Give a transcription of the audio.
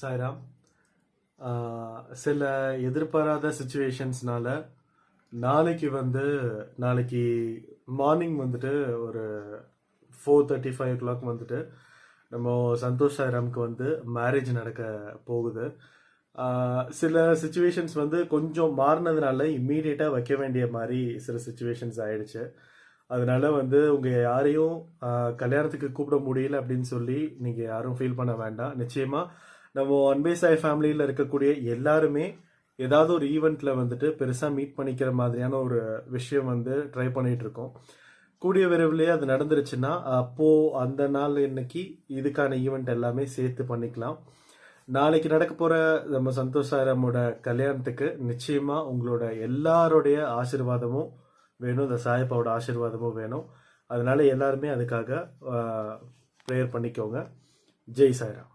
சாய்ராம். சில எதிர்பாராத சுச்சுவேஷன்ஸ்னால நாளைக்கு மார்னிங் வந்துட்டு ஒரு 4:35 வந்துட்டு நம்ம சந்தோஷ் சாய்ராம்க்கு வந்து மேரேஜ் நடக்க போகுது. சில சுச்சுவேஷன்ஸ் வந்து கொஞ்சம் மாறினதுனால இம்மீடியட்டாக வைக்க வேண்டிய மாதிரி சில சுச்சுவேஷன்ஸ் ஆயிடுச்சு. அதனால வந்து உங்கள் யாரையும் கல்யாணத்துக்கு கூப்பிட முடியல அப்படின்னு சொல்லி நீங்கள் யாரும் ஃபீல் பண்ண வேண்டாம். நிச்சயமாக நம்ம அன்பே சாய் ஃபேமிலியில் இருக்கக்கூடிய எல்லாருமே ஏதாவது ஒரு ஈவெண்ட்ல வந்துட்டு பெருசாக மீட் பண்ணிக்கிற மாதிரியான ஒரு விஷயம் வந்து ட்ரை பண்ணிட்டு இருக்கோம். கூடிய விரைவிலேயே அது நடந்துருச்சுன்னா அப்போ அந்த நாள் இன்னைக்கு இதுக்கான ஈவெண்ட் எல்லாமே சேர்த்து பண்ணிக்கலாம். நாளைக்கு நடக்க போற நம்ம சந்தோஷ் சாய்ராமோட கல்யாணத்துக்கு நிச்சயமா உங்களோட எல்லாருடைய ஆசீர்வாதமும் வேணும், இந்த சாயப்பாவோட ஆசீர்வாதமும் வேணும். அதனால எல்லாருமே அதுக்காக ப்ரேயர் பண்ணிக்கோங்க. ஜெய் சாய்ராம்.